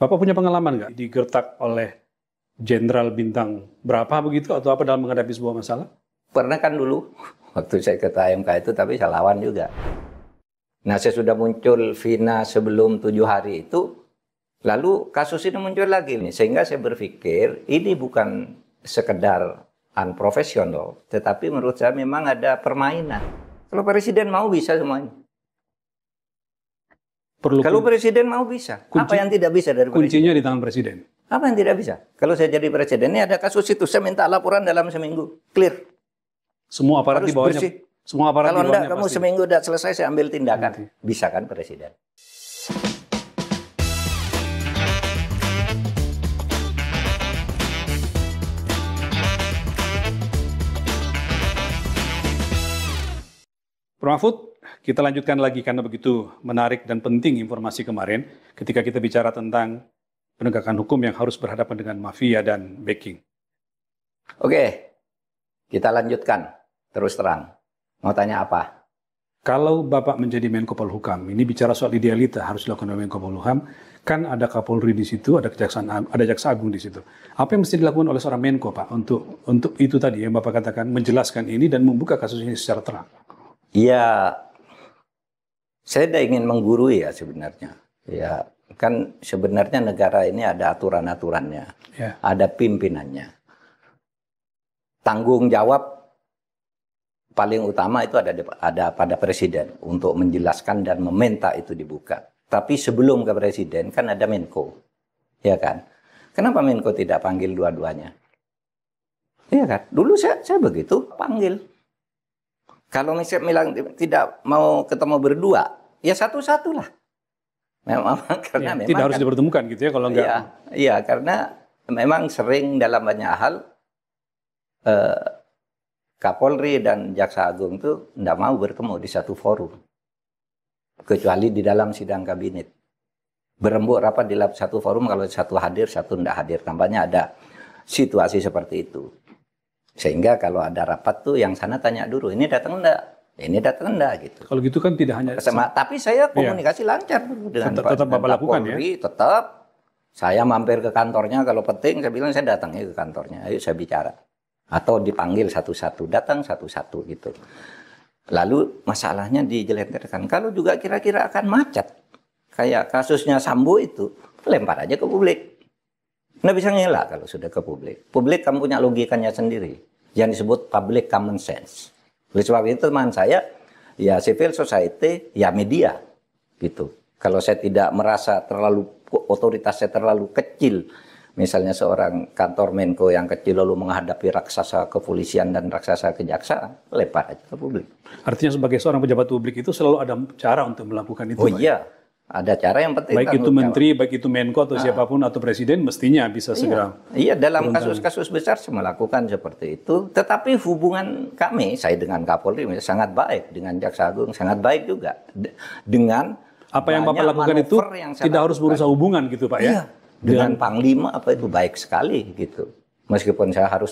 Bapak punya pengalaman nggak digertak oleh jenderal bintang berapa begitu atau apa dalam menghadapi sebuah masalah? Pernah kan dulu, waktu saya ketua AMK itu, tapi saya lawan juga. Nah, saya sudah muncul Vina sebelum 7 hari itu, lalu kasus ini muncul lagi nih. Sehingga saya berpikir, ini bukan sekedar unprofessional, tetapi menurut saya memang ada permainan. Kalau presiden mau bisa semuanya. Kalau presiden mau bisa. Apa yang tidak bisa dari presiden? Kuncinya di tangan presiden. Apa yang tidak bisa? Kalau saya jadi presiden, ini ada kasus itu, saya minta laporan dalam seminggu. Clear. Semua aparat di bawahnya. Bersih. Semua aparat kalau di bawahnya enggak, kamu pasti. seminggu udah selesai, saya ambil tindakan. Nanti. Bisa kan presiden? Prof. Mahfud, kita lanjutkan lagi karena begitu menarik dan penting informasi kemarin ketika kita bicara tentang penegakan hukum yang harus berhadapan dengan mafia dan backing. Oke, kita lanjutkan. Terus terang. Mau tanya apa? Kalau Bapak menjadi Menko Polhukam, ini bicara soal idealita harus dilakukan oleh Menko Polhukam, kan ada Kapolri di situ, ada ada Jaksa Agung di situ. Apa yang mesti dilakukan oleh seorang Menko, Pak, untuk itu tadi yang Bapak katakan, menjelaskan ini dan membuka kasus ini secara terang? Ya, saya tidak ingin menggurui ya sebenarnya. Ya, kan sebenarnya negara ini ada aturan-aturannya, Ya. ada pimpinannya. Tanggung jawab paling utama itu ada pada presiden untuk menjelaskan dan meminta itu dibuka. Tapi sebelum ke presiden kan ada Menko, ya kan? Kenapa Menko tidak panggil dua-duanya? Iya kan? Dulu saya begitu panggil. Kalau misalnya bilang tidak mau ketemu berdua, ya satu-satu lah. Memang karena memang tidak harus kan, dipertemukan gitu ya kalau enggak. Iya, karena memang sering dalam banyak hal Kapolri dan Jaksa Agung itu tidak mau bertemu di satu forum. Kecuali di dalam sidang kabinet. Berembuk rapat di dalam satu forum, kalau satu hadir, satu tidak hadir. Tampaknya ada situasi seperti itu. Sehingga kalau ada rapat tuh yang sana tanya dulu, ini datang enggak? Ini datang enggak? Gitu. Kalau gitu kan tidak hanya... Tapi saya komunikasi lancar dengan tetap Bapak lakukan Kapolri, ya? Tetap. Saya mampir ke kantornya, kalau penting saya bilang saya datangnya ke kantornya. Ayo saya bicara. Atau dipanggil satu-satu, datang satu-satu gitu. Lalu masalahnya dijelentirkan. Kalau juga kira-kira akan macet, kayak kasusnya Sambo itu, lempar aja ke publik. Nggak bisa ngelak kalau sudah ke publik. Publik kan punya logikanya sendiri, yang disebut public common sense. Oleh sebab itu teman saya, ya civil society, ya media, gitu. Kalau saya tidak merasa terlalu, otoritas saya terlalu kecil, misalnya seorang kantor Menko yang kecil lalu menghadapi raksasa kepolisian dan raksasa kejaksaan, lempar aja ke publik. Artinya sebagai seorang pejabat publik itu selalu ada cara untuk melakukan itu. Oh iya, ada cara yang penting. Baik itu menteri, baik itu Menko atau siapapun atau presiden mestinya bisa segera. Iya, dalam kasus-kasus besar saya melakukan seperti itu. Tetapi hubungan kami, saya dengan Kapolri sangat baik, dengan Jaksa Agung sangat baik juga. Dengan apa yang Bapak lakukan itu tidak harus berusaha hubungan gitu Pak ya? Iya. Dengan Panglima apa itu baik sekali gitu. Meskipun saya harus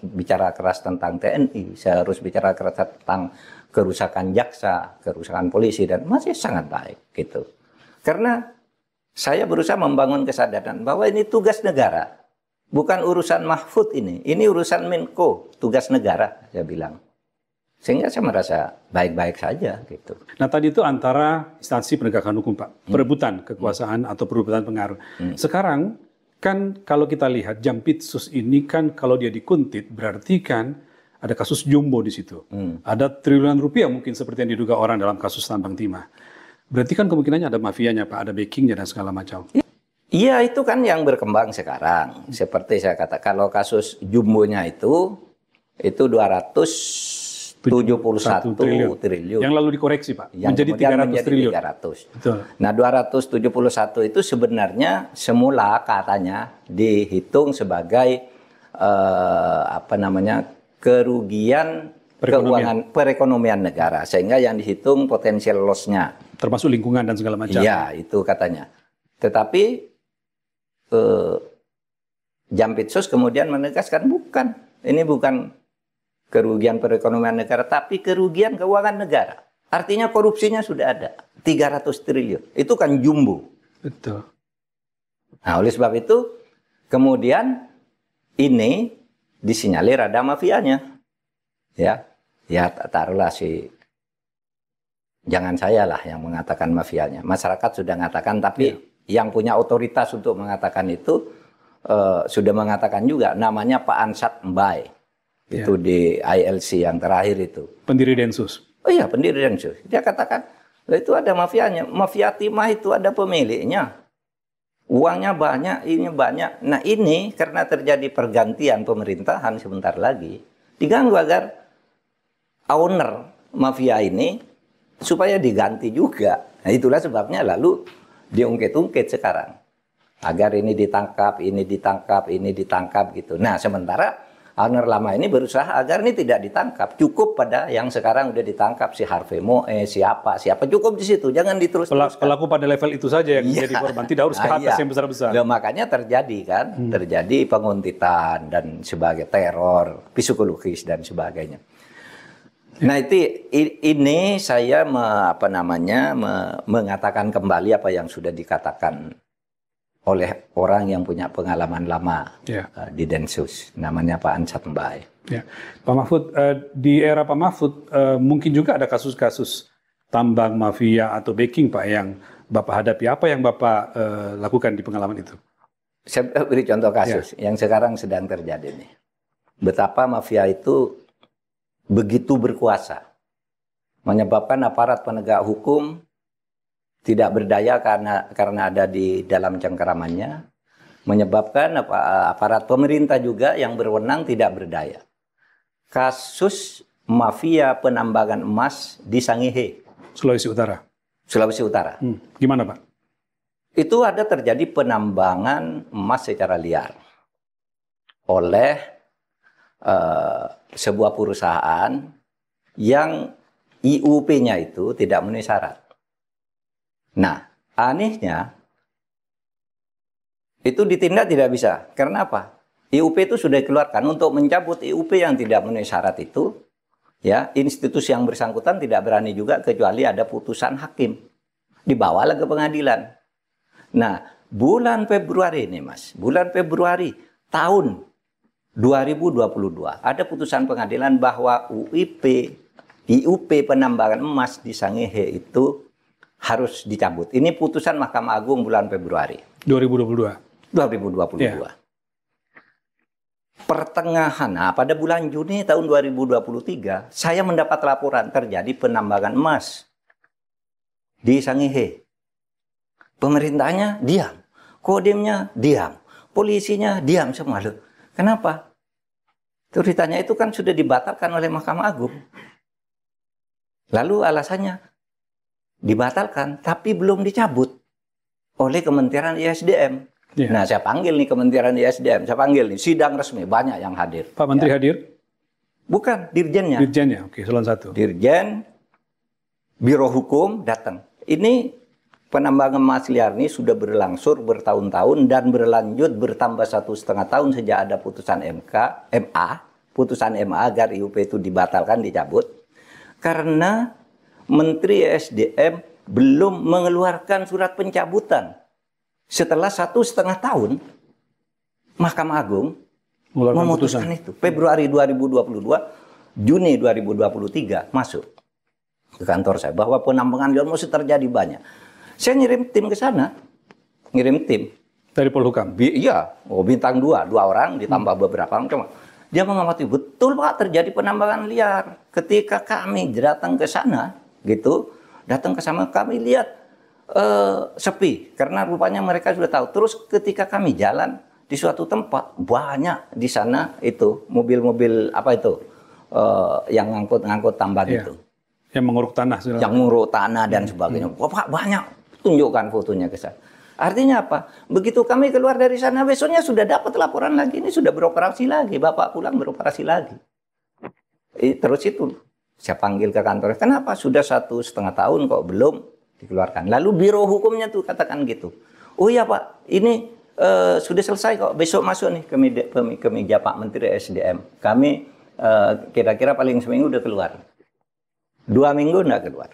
bicara keras tentang TNI, saya harus bicara keras tentang kerusakan jaksa, kerusakan polisi, dan masih sangat baik gitu. Karena saya berusaha membangun kesadaran bahwa ini tugas negara, bukan urusan Mahfud ini urusan Menko, tugas negara, saya bilang. Sehingga saya merasa baik-baik saja gitu. Nah tadi itu antara instansi penegakan hukum Pak, perebutan kekuasaan atau perebutan pengaruh. Sekarang kan kalau kita lihat Jampitsus ini kan kalau dia dikuntit berarti kan ada kasus jumbo di situ. Ada triliunan rupiah mungkin seperti yang diduga orang dalam kasus tambang timah. Berarti kan kemungkinannya ada mafianya Pak, ada backingnya dan segala macam. Iya itu kan yang berkembang sekarang. Seperti saya katakan kalau kasus jumbonya itu 271 triliun. Yang lalu dikoreksi Pak, yang menjadi 300 triliun. 300. Betul. Nah 271 itu sebenarnya semula katanya dihitung sebagai kerugian perekonomian negara. Sehingga yang dihitung potensial loss-nya. Termasuk lingkungan dan segala macam. Iya itu katanya. Tetapi Jampitsus kemudian menegaskan bukan. Ini bukan kerugian perekonomian negara, tapi kerugian keuangan negara. Artinya korupsinya sudah ada. 300 triliun. Itu kan jumbo. Betul. Nah, oleh sebab itu, kemudian ini disinyalir ada mafianya. Ya, taruhlah jangan saya lah yang mengatakan mafianya. Masyarakat sudah mengatakan, tapi yang punya otoritas untuk mengatakan itu sudah mengatakan juga, namanya Pak Ansat Mbae. Itu di ILC yang terakhir itu. Pendiri Densus. Oh iya, pendiri Densus. Dia katakan, itu ada mafianya. Mafia timah itu ada pemiliknya. Uangnya banyak, ini banyak. Nah ini karena terjadi pergantian pemerintahan sebentar lagi, diganggu agar owner mafia ini supaya diganti juga. Nah itulah sebabnya lalu diungkit-ungkit sekarang. Agar ini ditangkap, ini ditangkap, ini ditangkap gitu. Nah sementara owner lama ini berusaha agar ini tidak ditangkap. Cukup pada yang sekarang udah ditangkap, si Harvey Moe, siapa. Cukup di situ, jangan diterus-teruskan. Pelaku pada level itu saja yang menjadi korban, tidak harus ke atas yang besar-besar. Loh, makanya terjadi kan, terjadi penguntitan dan sebagai teror, psikologis dan sebagainya. Nah ini saya mengatakan kembali apa yang sudah dikatakan oleh orang yang punya pengalaman lama di Densus, namanya Pak Ansat Mbae. Ya. Pak Mahfud, di era Pak Mahfud mungkin juga ada kasus-kasus tambang mafia atau backing Pak yang Bapak hadapi. Apa yang Bapak lakukan di pengalaman itu? Saya beri contoh kasus yang sekarang sedang terjadi nih. Betapa mafia itu begitu berkuasa, menyebabkan aparat penegak hukum tidak berdaya karena ada di dalam cengkeramannya, menyebabkan aparat pemerintah juga yang berwenang tidak berdaya. Kasus mafia penambangan emas di Sangihe, Sulawesi Utara. Sulawesi Utara. Gimana Pak? Itu ada terjadi penambangan emas secara liar oleh sebuah perusahaan yang IUP-nya itu tidak memenuhi syarat. Nah, anehnya itu ditindak tidak bisa. Karena apa? IUP itu sudah dikeluarkan. Untuk mencabut IUP yang tidak memenuhi syarat itu, ya, institusi yang bersangkutan tidak berani juga kecuali ada putusan hakim. Dibawalah ke pengadilan. Nah, bulan Februari ini, Mas. Bulan Februari tahun 2022 ada putusan pengadilan bahwa IUP penambangan emas di Sangihe itu harus dicabut. Ini putusan Mahkamah Agung bulan Februari 2022. Pertengahan, pada bulan Juni tahun 2023, saya mendapat laporan terjadi penambangan emas di Sangihe. Pemerintahnya diam, Kodemnya diam, polisinya diam semua. Loh, kenapa? Ceritanya itu kan sudah dibatalkan oleh Mahkamah Agung. Lalu alasannya dibatalkan, tapi belum dicabut oleh Kementerian ISDM. Nah, saya panggil nih Kementerian ISDM, saya panggil nih, sidang resmi, banyak yang hadir. Pak Menteri hadir? Bukan, dirjennya. Dirjennya, oke, salon satu. Dirjen, Biro Hukum datang. Ini penambangan emas liar ini sudah berlangsung bertahun-tahun dan berlanjut bertambah 1,5 tahun sejak ada putusan putusan MA agar IUP itu dibatalkan, dicabut. Karena Menteri SDM belum mengeluarkan surat pencabutan. Setelah 1,5 tahun, Mahkamah Agung memutuskan itu. Februari 2022, Juni 2023 masuk ke kantor saya bahwa penambangan liar masih terjadi banyak. Saya ngirim tim ke sana, ngirim tim dari Polhukam. Iya, bintang 2 orang ditambah beberapa orang. Dia mengamati betul Pak terjadi penambangan liar. Ketika kami datang ke sana, gitu, datang ke sana kami lihat sepi karena rupanya mereka sudah tahu. Terus ketika kami jalan di suatu tempat banyak di sana itu mobil-mobil apa itu yang ngangkut tambang itu. Yang menguruk tanah. Yang menguruk tanah dan sebagainya. Wah, Pak, banyak. Tunjukkan fotonya ke saya. Artinya apa? Begitu kami keluar dari sana besoknya sudah dapat laporan lagi. Ini sudah beroperasi lagi. Bapak pulang beroperasi lagi. Terus itu saya panggil ke kantor. Kenapa? Sudah 1,5 tahun kok belum dikeluarkan. Lalu Biro Hukumnya tuh katakan gitu. Oh iya Pak, ini sudah selesai kok. Besok masuk nih ke meja Pak Menteri SDM. Kami kira-kira paling seminggu udah keluar. 2 minggu enggak keluar.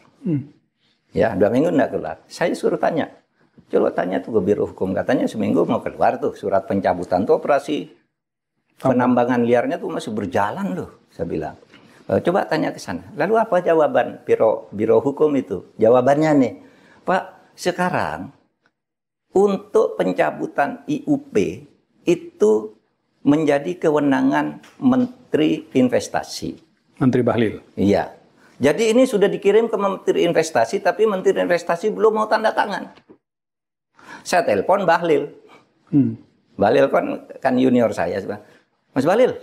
Ya, 2 minggu enggak keluar. Saya suruh tanya, Coba tanya tuh ke Biro Hukum, katanya seminggu mau keluar tuh surat pencabutan tuh, operasi penambangan liarnya tuh masih berjalan loh, saya bilang. Coba tanya ke sana. Lalu apa jawaban Biro Hukum itu? Jawabannya nih, Pak, sekarang untuk pencabutan IUP itu menjadi kewenangan Menteri Investasi. Menteri Bahlil. Iya. Jadi ini sudah dikirim ke Menteri Investasi, tapi Menteri Investasi belum mau tanda tangan. Saya telepon Bahlil. Bahlil kan junior saya. Mas Bahlil.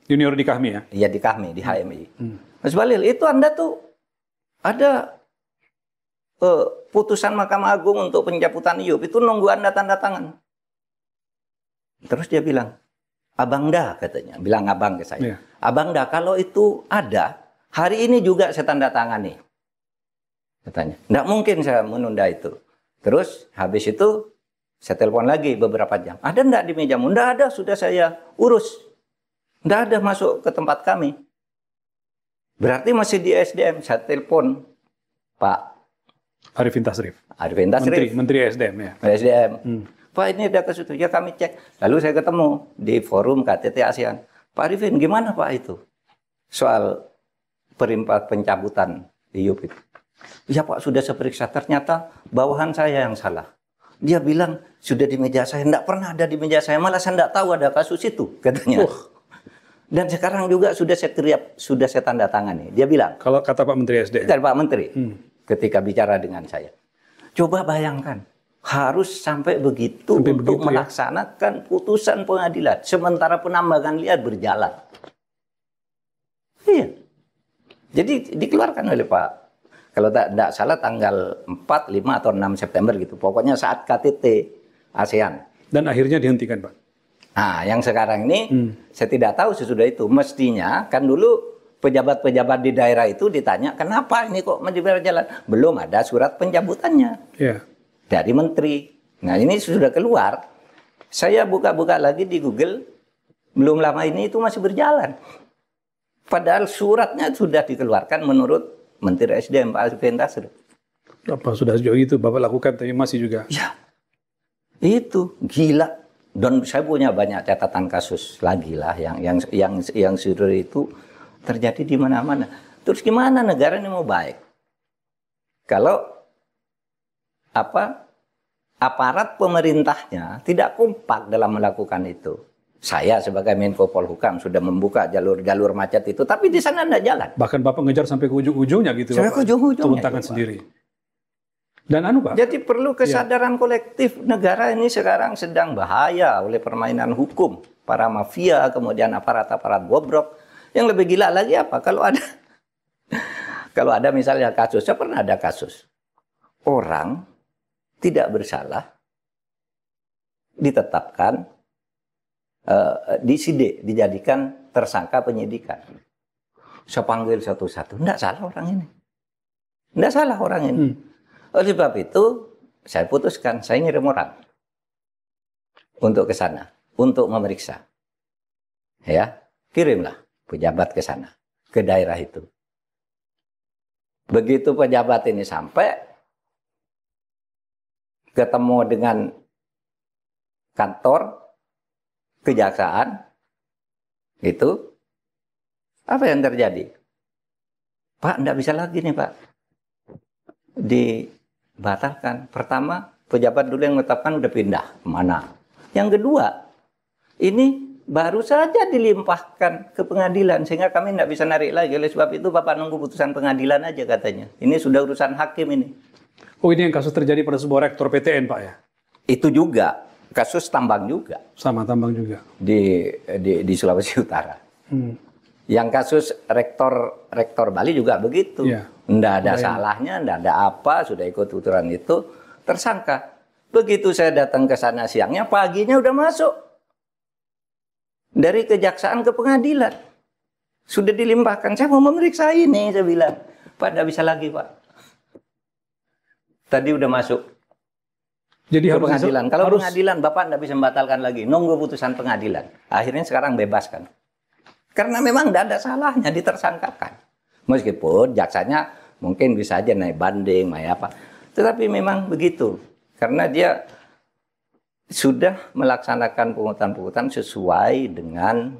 Junior di Kahmi ya? Iya di Kahmi, di HMI. Mas Bahlil, itu Anda tuh ada putusan Mahkamah Agung untuk pencabutan IUP. Itu nunggu Anda tanda tangan. Terus dia bilang, Abang dah katanya. Bilang abang ke saya. Abang dah, kalau itu ada, hari ini juga saya tanda tangan nih. Katanya. Nggak mungkin saya menunda itu. Terus habis itu saya telepon lagi beberapa jam. Ada enggak di mejamu? Enggak ada, sudah saya urus. Enggak ada masuk ke tempat kami. Berarti masih di SDM. Saya telepon Pak Arifin Tasrif. Arifin Tasrif. Menteri SDM ya. SDM. Pak, ini ada kasus itu. Ya kami cek. Lalu saya ketemu di forum KTT ASEAN. Pak Arifin, gimana Pak itu? Soal pencabutan IUP itu. Ya Pak, sudah saya periksa. Ternyata bawahan saya yang salah. Dia bilang, sudah di meja saya. Tidak pernah ada di meja saya. Malah saya tidak tahu ada kasus itu, katanya. Dan sekarang juga sudah saya tanda tangani. Dia bilang. Kalau kata Pak Menteri SDM. Kata Pak Menteri. Ketika bicara dengan saya. Coba bayangkan. Harus sampai begitu untuk melaksanakan putusan pengadilan. Sementara penambangan liar berjalan. Iya. Jadi dikeluarkan oleh Pak. Kalau tidak salah tanggal 4, 5, atau 6 September gitu. Pokoknya saat KTT ASEAN. Dan akhirnya dihentikan, Pak. Nah, yang sekarang ini saya tidak tahu sesudah itu. Mestinya kan dulu pejabat-pejabat di daerah itu ditanya, kenapa ini kok masih berjalan? Belum ada surat pencabutannya dari menteri. Nah, ini sudah keluar. Saya buka-buka lagi di Google, belum lama ini itu masih berjalan. Padahal suratnya sudah dikeluarkan menurut Menteri SDM Pak Arifin Tasrif. Apa sudah sejauh itu Bapak lakukan tapi masih juga? Ya, itu gila. Dan saya punya banyak catatan kasus lagi lah yang sudah itu terjadi di mana-mana. Terus gimana negara ini mau baik? Kalau aparat pemerintahnya tidak kompak dalam melakukan itu. Saya sebagai Menko Polhukam sudah membuka jalur-jalur macet itu, tapi di sana tidak jalan. Bahkan Bapak ngejar sampai ke ujung-ujungnya gitu. Sampai ke ujung-ujungnya. Turun tangan sendiri. Dan Pak. Jadi perlu kesadaran kolektif. Negara ini sekarang sedang bahaya oleh permainan hukum. Para mafia, kemudian aparat-aparat bobrok. Yang lebih gila lagi apa? Kalau ada misalnya kasus, saya pernah ada kasus. Orang tidak bersalah, ditetapkan, disidik, dijadikan tersangka penyidikan. Saya panggil satu-satu. Tidak salah orang ini. Tidak salah orang ini. Oleh sebab itu, saya putuskan, saya ngirim orang untuk ke sana, untuk memeriksa. Ya, kirimlah pejabat ke sana, ke daerah itu. Begitu pejabat ini sampai, ketemu dengan kantor kejaksaan, itu apa yang terjadi? Pak, tidak bisa lagi nih Pak, dibatalkan. Pertama, pejabat dulu yang menetapkan udah pindah kemana. Yang kedua, ini baru saja dilimpahkan ke pengadilan sehingga kami tidak bisa narik lagi. Oleh sebab itu Bapak nunggu putusan pengadilan aja katanya. Ini sudah urusan hakim ini. Oh, ini yang kasus terjadi pada sebuah rektor PTN Pak ya? Itu juga kasus tambang juga. Sama tambang juga. Di Sulawesi Utara. Yang kasus rektor Bali juga begitu. Tidak ada salahnya, tidak ada apa, sudah ikut aturan itu, tersangka. Begitu saya datang ke sana siangnya, paginya udah masuk. Dari kejaksaan ke pengadilan. Sudah dilimpahkan, saya mau memeriksa ini, saya bilang. Pak, tidak bisa lagi Pak. Tadi udah masuk. Jadi ke pengadilan. Kalau pengadilan, Bapak tidak bisa membatalkan lagi. Nunggu putusan pengadilan. Akhirnya sekarang bebaskan. Karena memang tidak ada salahnya ditersangkakan. Meskipun jaksanya mungkin bisa aja naik banding, naik apa. Tetapi memang begitu. Karena dia sudah melaksanakan pungutan-pungutan sesuai dengan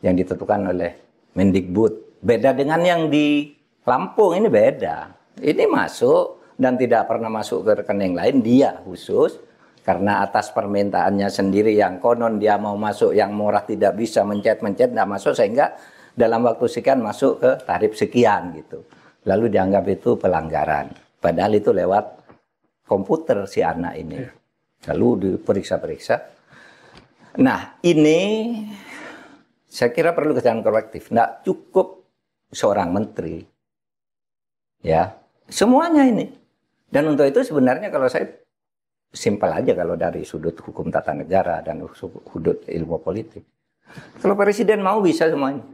yang ditentukan oleh Mendikbud. Beda dengan yang di Lampung, ini beda. Ini masuk dan tidak pernah masuk ke rekening lain, dia khusus. Karena atas permintaannya sendiri yang konon dia mau masuk, yang murah tidak bisa, mencet-mencet tidak masuk, sehingga dalam waktu sekian masuk ke tarif sekian gitu. Lalu dianggap itu pelanggaran. Padahal itu lewat komputer si anak ini. Lalu diperiksa-periksa. Nah, ini saya kira perlu kesadaran kolektif. Tidak cukup seorang menteri. Ya, semuanya ini. Dan untuk itu sebenarnya kalau saya simpel aja kalau dari sudut hukum tata negara dan sudut ilmu politik. Kalau presiden mau bisa semuanya.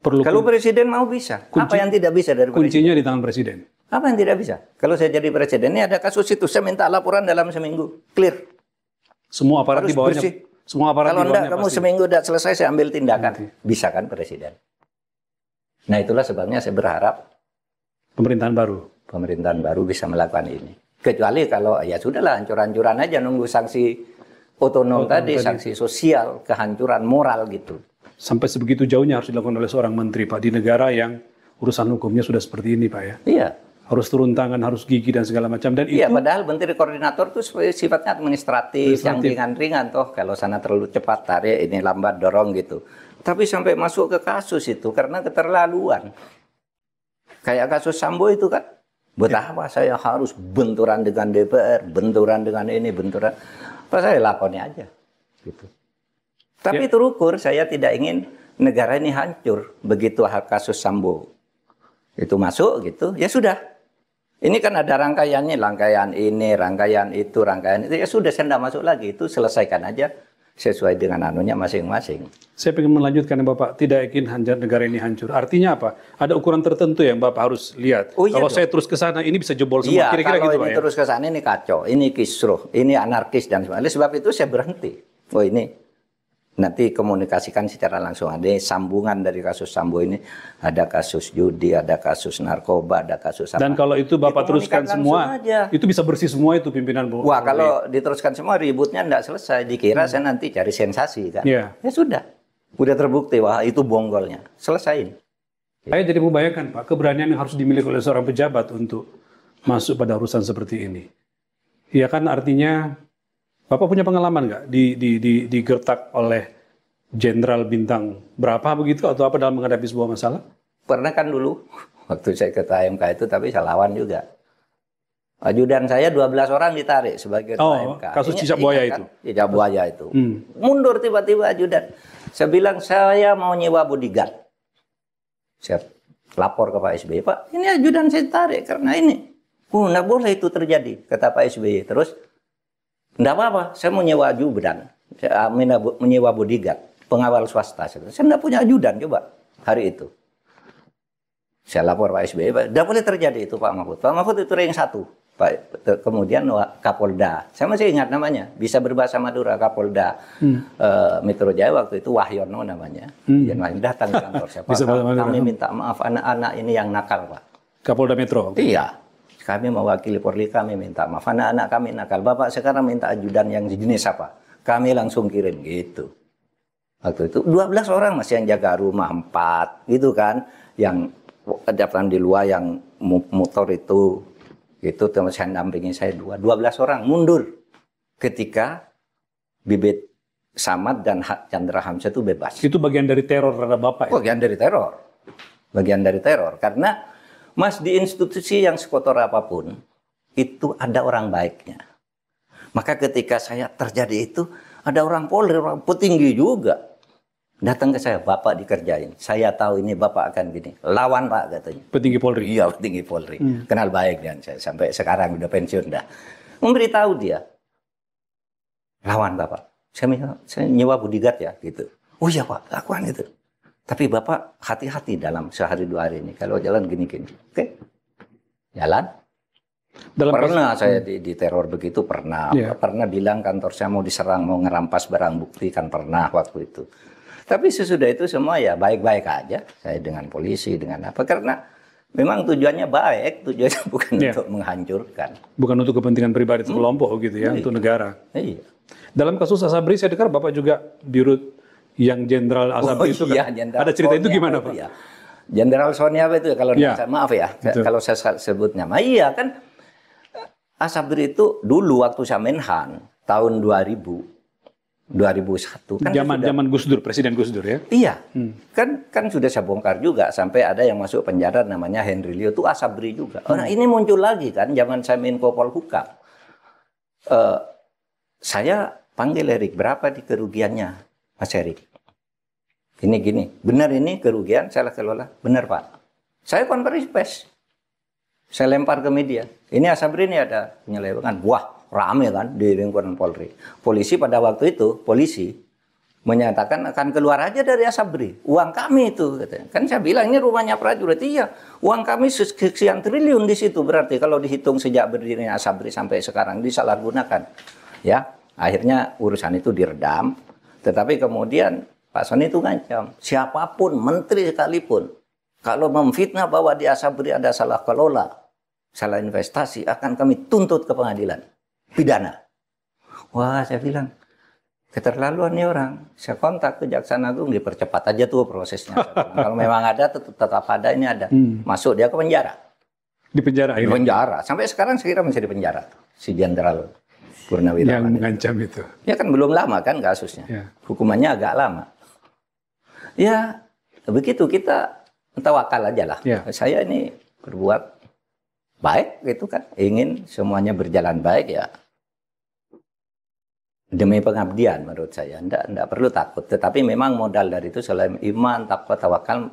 Kalau presiden mau bisa. Apa yang tidak bisa dari presiden? Kuncinya di tangan presiden. Apa yang tidak bisa? Kalau saya jadi presiden, ini ada kasus itu, saya minta laporan dalam seminggu. Clear. Semua aparat harus di bawahnya. Bersih. Semua aparat kalau di bawahnya enggak, kamu seminggu udah selesai, saya ambil tindakan. Bisa kan presiden? Nah, itulah sebabnya saya berharap pemerintahan baru bisa melakukan ini. Kecuali kalau ya sudahlah hancur-hancuran aja nunggu sanksi otonom tadi, sanksi sosial, kehancuran moral gitu. Sampai sebegitu jauhnya harus dilakukan oleh seorang menteri, Pak, di negara yang urusan hukumnya sudah seperti ini, Pak, ya. Iya. Harus turun tangan, harus gigi dan segala macam. Dan iya, itu padahal menteri koordinator itu sifatnya administratif, yang ringan-ringan toh. Kalau sana terlalu cepat tarik, ini lambat dorong gitu. Tapi sampai masuk ke kasus itu karena keterlaluan. Kayak kasus Sambo itu kan. Betapa saya harus benturan dengan DPR, benturan dengan ini, benturan. Apa saya lakoni aja. Gitu. Tapi terukur, saya tidak ingin negara ini hancur. Begitu kasus Sambo itu masuk gitu, ya sudah. Ini kan ada rangkaiannya, rangkaian ini, rangkaian itu, rangkaian itu. Ya sudah, saya tidak masuk lagi. Itu selesaikan aja sesuai dengan anunya masing-masing. Saya ingin melanjutkan, Bapak, tidak ingin negara ini hancur. Artinya apa? Ada ukuran tertentu yang Bapak harus lihat. Iya, kalau saya terus ke sana, ini bisa jebol semua. Kira-kira kalau gitu, ini Pak, terus ke sana, ini kacau, ini kisruh, ini anarkis dan sebagainya. Oleh sebab itu saya berhenti. Oh, ini nanti komunikasikan secara langsung. Ada sambungan dari kasus Sambo ini. Ada kasus judi, ada kasus narkoba, ada kasus apa. Dan kalau itu Bapak teruskan semua, itu bisa bersih semua itu pimpinan Bu. Wah, kalau diteruskan semua ributnya tidak selesai. Dikira saya nanti cari sensasi kan. Ya sudah. Udah terbukti, wah itu bonggolnya. Selesaiin. Saya jadi membayangkan, Pak, keberanian yang harus dimiliki oleh seorang pejabat untuk masuk pada urusan seperti ini. Ya kan, artinya Bapak punya pengalaman nggak digertak oleh jenderal bintang berapa begitu atau apa dalam menghadapi sebuah masalah? Pernah kan dulu waktu saya ke AMK itu, tapi saya lawan juga. Ajudan saya 12 orang ditarik sebagai ketua AMK. Kasus cicak buaya itu. Cicak buaya itu. Mundur tiba-tiba ajudan. Saya bilang saya mau nyewa bodyguard. Saya lapor ke Pak SBY, Pak, ini ajudan saya tarik karena ini. Nggak boleh itu terjadi, kata Pak SBY. Terus nggak apa-apa, saya mau nyewa ajudan, saya menyewa bodyguard, pengawal swasta. Saya nggak punya ajudan, coba hari itu. Saya lapor Pak SBY, Pak, nggak boleh terjadi itu Pak Mahfud. Pak Mahfud itu rank 1. Pak, kemudian Kapolda, saya masih ingat namanya, bisa berbahasa Madura, Kapolda Metro Jaya waktu itu Wahyono namanya. Yang datang ke kantor saya, Pak, kami minta maaf anak-anak ini yang nakal, Pak. Kapolda Metro? Iya. Kami mewakili Polri, kami minta maaf. Anak-anak kami nakal. Bapak sekarang minta ajudan yang jenis apa? Kami langsung kirim gitu. Waktu itu 12 orang masih yang jaga rumah, 4 gitu kan. Yang datang di luar yang motor itu. Itu teman saya dampingi saya 12 orang mundur. Ketika Bibit Samad dan Chandra Hamzah itu bebas. Itu bagian dari teror terhadap Bapak ya? Bagian dari teror. Bagian dari teror. Karena Mas, di institusi yang sekotor apapun, itu ada orang baiknya. Maka ketika saya terjadi itu, ada orang Polri, orang petinggi juga. Datang ke saya, Bapak dikerjain. Saya tahu ini Bapak akan gini. Lawan Pak, katanya. Petinggi Polri? Iya, petinggi Polri. Kenal baik dengan saya. Sampai sekarang udah pensiun dah. Memberitahu dia. Lawan Bapak. Saya nyewa bodyguard ya, gitu. Oh iya Pak, lakukan itu. Tapi Bapak hati-hati dalam sehari 2 hari ini. Kalau jalan gini-gini. Oke? Jalan. Pernah saya di teror begitu, pernah. Pernah bilang kantor saya mau diserang, mau ngerampas barang bukti, kan pernah waktu itu. Tapi sesudah itu semua ya baik-baik aja. Saya dengan polisi, dengan apa. Karena memang tujuannya baik, tujuannya bukan Iya. untuk menghancurkan. Bukan untuk kepentingan pribadi atau kelompok gitu ya, untuk negara. Iya. Dalam kasus Asabri saya dengar Bapak juga dirut yang Jenderal Asabri itu kan. Jenderal Ada cerita itu Sonia gimana, itu Pak? ya. Jenderal Sonia apa itu ya? Kalau Iya. maaf ya, Betul. kalau saya sebutnya. Iya kan, Asabri itu dulu waktu saya Menhan tahun 2001 kan Zaman Gus Dur, Presiden Gus Dur ya. iya, kan sudah saya bongkar juga sampai ada yang masuk penjara namanya Henry Leo itu Asabri juga. Nah ini muncul lagi kan zaman saya Menko Polhukam. Saya panggil Erik, berapa di kerugiannya Mas Erik? Ini gini, benar ini kerugian salah kelola? Benar Pak. Saya konferensi pers. Saya lempar ke media. Ini Asabri ini ada penyelewengan. Wah, rame kan di lingkungan Polri. Polisi pada waktu itu, polisi menyatakan akan keluar aja dari Asabri. Uang kami itu, katanya. Kan saya bilang ini rumahnya prajurit. Iya, uang kami sekian triliun di situ. Berarti kalau dihitung sejak berdirinya Asabri sampai sekarang disalahgunakan. Ya, akhirnya urusan itu diredam. Tetapi kemudian Pak Soni itu ngancam, siapapun, menteri sekalipun, kalau memfitnah bahwa di Asabri ada salah kelola, salah investasi, akan kami tuntut ke pengadilan pidana. Wah, saya bilang, keterlaluan nih orang. Saya kontak ke Kejaksaan Agung, dipercepat aja tuh prosesnya. Kalau memang ada, tetap ada, ini ada. Masuk dia ke penjara. Di penjara Di ini. penjara. Sampai sekarang saya kira masih di penjara. Si Jenderal Purnawirawan. Yang mengancam itu. Ya kan belum lama kan kasusnya. Ya. Hukumannya agak lama. Ya, begitu kita tawakal aja lah. Ya. Saya ini berbuat baik gitu kan. Ingin semuanya berjalan baik ya. Demi pengabdian menurut saya. Enggak perlu takut. Tetapi memang modal dari itu selain iman, takwa, tawakal,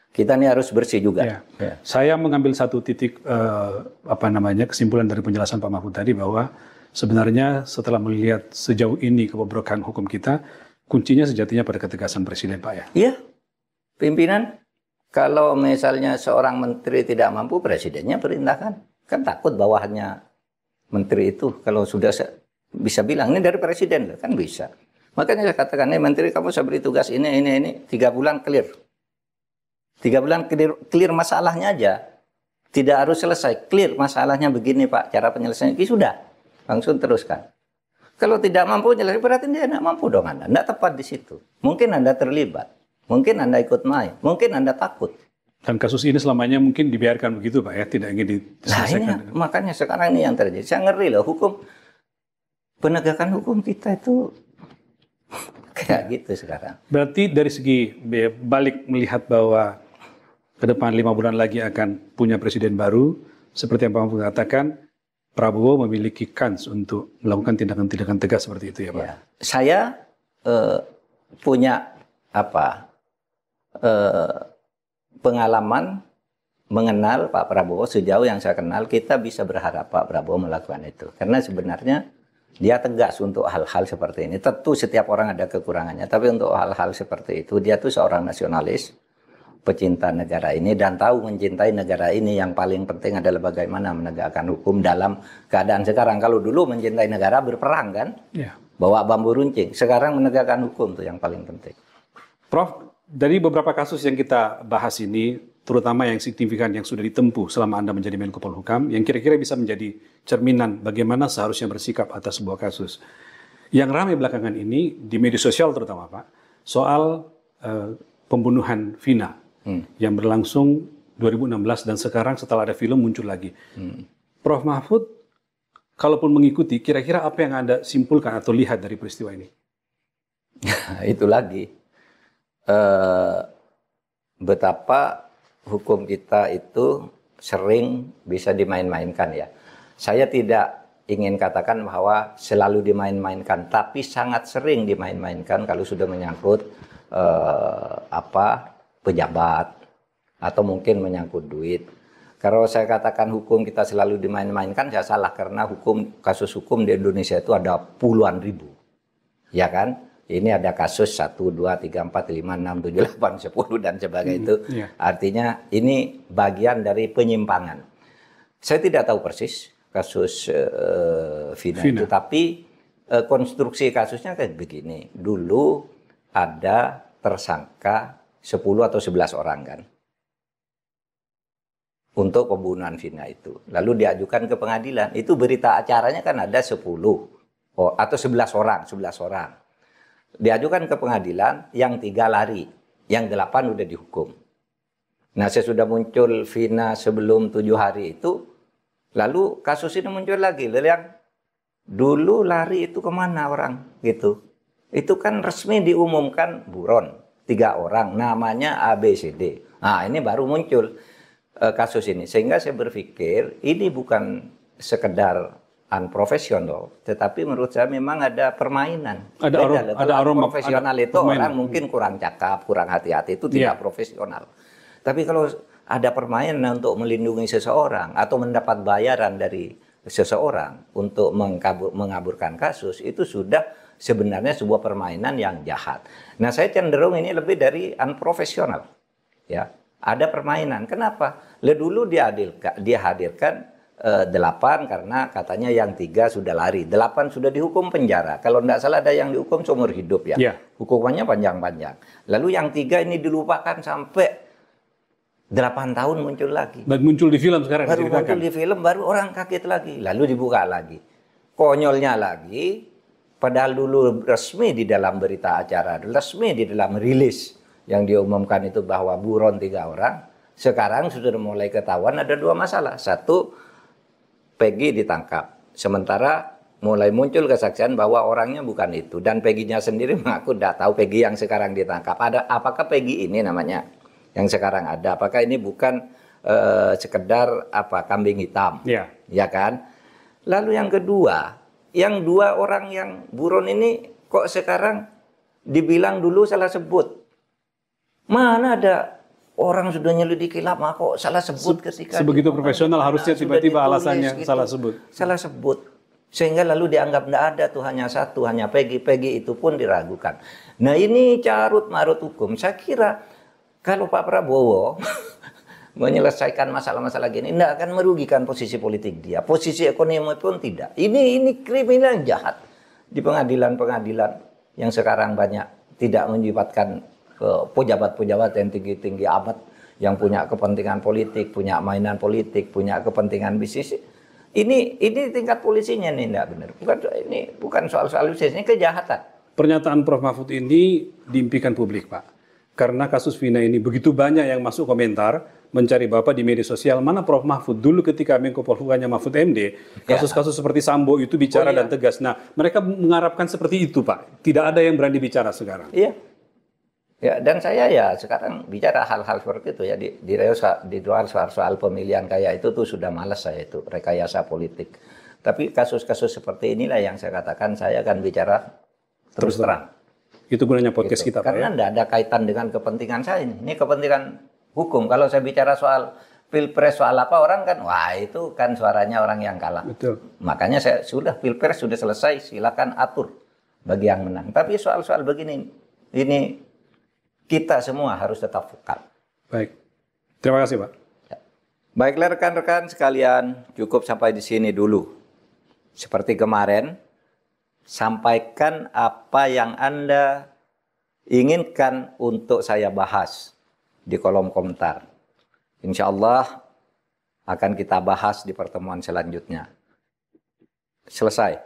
kita ini harus bersih juga. Ya. Saya mengambil satu titik kesimpulan dari penjelasan Pak Mahfud tadi bahwa sebenarnya setelah melihat sejauh ini kebobrokan hukum kita, kuncinya sejatinya pada ketegasan Presiden, Pak ya. Iya, pimpinan. Kalau misalnya seorang menteri tidak mampu, presidennya perintahkan. Kan takut bawahannya menteri itu kalau sudah bisa bilang ini dari presiden, kan bisa. Makanya saya katakan, menteri kamu saya beri tugas ini, 3 bulan clear. 3 bulan clear masalahnya aja. Tidak harus selesai, clear masalahnya begini Pak, cara penyelesaiannya sudah. Langsung teruskan. Kalau tidak mampu nyelesaikan, berarti dia tidak mampu dong Anda. Tidak tepat di situ. Mungkin Anda terlibat. Mungkin Anda ikut main. Mungkin Anda takut. Dan kasus ini selamanya mungkin dibiarkan begitu Pak ya, tidak ingin diselesaikan. Nah, makanya sekarang ini yang terjadi. Saya ngeri loh, penegakan hukum kita itu kayak gitu sekarang. Berarti dari segi balik melihat bahwa ke depan 5 bulan lagi akan punya presiden baru, seperti yang Pak Mahfud katakan, Prabowo memiliki kans untuk melakukan tindakan-tindakan tegas seperti itu ya Pak? Ya. Saya punya pengalaman mengenal Pak Prabowo. Sejauh yang saya kenal, kita bisa berharap Pak Prabowo melakukan itu. Karena sebenarnya dia tegas untuk hal-hal seperti ini. Tentu setiap orang ada kekurangannya, tapi untuk hal-hal seperti itu, dia tuh seorang nasionalis, pecinta negara ini, dan tahu mencintai negara ini. Yang paling penting adalah bagaimana menegakkan hukum dalam keadaan sekarang. Kalau dulu mencintai negara berperang kan, bawa bambu runcing. Sekarang menegakkan hukum tuh yang paling penting. Prof, dari beberapa kasus yang kita bahas ini, terutama yang signifikan yang sudah ditempuh selama Anda menjadi Menko Polhukam, yang kira-kira bisa menjadi cerminan bagaimana seharusnya bersikap atas sebuah kasus. Yang ramai belakangan ini, di media sosial terutama Pak, soal pembunuhan Vina. Yang berlangsung 2016 dan sekarang setelah ada film muncul lagi. Prof Mahfud, kalaupun mengikuti, kira-kira apa yang Anda simpulkan atau lihat dari peristiwa ini? Itu lagi. Betapa hukum kita itu sering bisa dimain-mainkan ya. Saya tidak ingin katakan bahwa selalu dimain-mainkan, tapi sangat sering dimain-mainkan kalau sudah menyangkut pejabat, atau mungkin menyangkut duit. Kalau saya katakan hukum kita selalu dimain-mainkan, saya salah, karena kasus hukum di Indonesia itu ada puluhan ribu. Ya kan? Ini ada kasus 1, 2, 3, 4, 5, 6, 7, 8, 10, dan sebagainya itu. Artinya ini bagian dari penyimpangan. Saya tidak tahu persis kasus Vina itu, tapi konstruksi kasusnya kayak begini. Dulu ada tersangka 10 atau 11 orang kan. untuk pembunuhan Vina itu. Lalu diajukan ke pengadilan. Itu berita acaranya kan ada 10 atau 11 orang, 11 orang. Diajukan ke pengadilan, yang 3 lari, yang 8 udah dihukum. Nah, sesudah muncul Vina sebelum 7 hari itu, lalu kasus ini muncul lagi. Lalu yang dulu lari itu kemana orang gitu? Itu kan resmi diumumkan buron, 3 orang, namanya ABCD. Nah, ini baru muncul kasus ini, sehingga saya berpikir ini bukan sekedar unprofesional, tetapi menurut saya memang ada permainan. Ada aroma profesional itu permainan. orang mungkin kurang cakap, kurang hati-hati, itu tidak profesional. Tapi kalau ada permainan untuk melindungi seseorang atau mendapat bayaran dari seseorang untuk mengaburkan kasus, itu sudah sebenarnya sebuah permainan yang jahat. Nah, saya cenderung ini lebih dari unprofesional, ya. Ada permainan. Kenapa? Dulu dia hadirkan 8 karena katanya yang 3 sudah lari. 8 sudah dihukum penjara. Kalau tidak salah ada yang dihukum seumur hidup ya. Yeah. Hukumannya panjang-panjang. Lalu yang 3 ini dilupakan sampai 8 tahun muncul lagi. Dan muncul di film sekarang. Baru muncul di film, baru orang kaget lagi. Lalu dibuka lagi. Konyolnya lagi, padahal dulu resmi di dalam berita acara, resmi di dalam rilis yang diumumkan itu bahwa buron 3 orang, sekarang sudah mulai ketahuan ada 2 masalah. Satu, Peggy ditangkap. Sementara mulai muncul kesaksian bahwa orangnya bukan itu. Dan Peggy-nya sendiri mengaku tidak tahu Peggy yang sekarang ditangkap. Apakah Peggy ini namanya yang sekarang ada? Apakah ini bukan sekedar kambing hitam? Ya. Ya kan? Lalu yang kedua, yang 2 orang yang buron ini kok sekarang dibilang dulu salah sebut. Mana ada orang sudah nyelidiki lama kok salah sebut ketika sebegitu profesional harusnya tiba-tiba alasannya gitu, salah sebut. Salah sebut. Sehingga lalu dianggap tidak ada tuh, hanya satu, hanya Peggy. Peggy itu pun diragukan. Nah, ini carut marut hukum. Saya kira kalau Pak Prabowo menyelesaikan masalah-masalah gini tidak akan merugikan posisi politik dia. Posisi ekonomi pun tidak. Ini kriminal jahat di pengadilan-pengadilan yang sekarang banyak tidak menjibatkan ke pejabat-pejabat yang tinggi-tinggi amat, yang punya kepentingan politik, punya mainan politik, punya kepentingan bisnis. Ini tingkat polisinya nih tidak benar. Bukan soal bisnis, ini kejahatan. Pernyataan Prof. Mahfud ini diimpikan publik, Pak. Karena kasus Vina ini begitu banyak yang masuk komentar, mencari Bapak di media sosial, mana Prof. Mahfud dulu ketika Menko Polhukamnya Mahfud MD, kasus-kasus seperti Sambo itu bicara dan tegas. Nah, mereka mengharapkan seperti itu, Pak. Tidak ada yang berani bicara sekarang. Iya. Ya, dan saya ya sekarang bicara hal-hal seperti itu ya di luar soal pemilihan kayak itu tuh sudah malas saya itu rekayasa politik. Tapi kasus-kasus seperti inilah yang saya katakan saya akan bicara terus terang. Itu gunanya podcast gitu. kita, Pak. Karena tidak ada kaitan dengan kepentingan saya ini. Ini kepentingan hukum. Kalau saya bicara soal pilpres soal apa, orang kan wah itu kan suaranya orang yang kalah. Betul. Makanya saya sudah pilpres sudah selesai, silakan atur bagi yang menang. Tapi soal-soal begini ini kita semua harus tetap vokal. Baik. Terima kasih, Pak. Ya. Baiklah rekan-rekan sekalian, cukup sampai di sini dulu. Seperti kemarin, sampaikan apa yang Anda inginkan untuk saya bahas di kolom komentar. Insya Allah akan kita bahas di pertemuan selanjutnya. Selesai.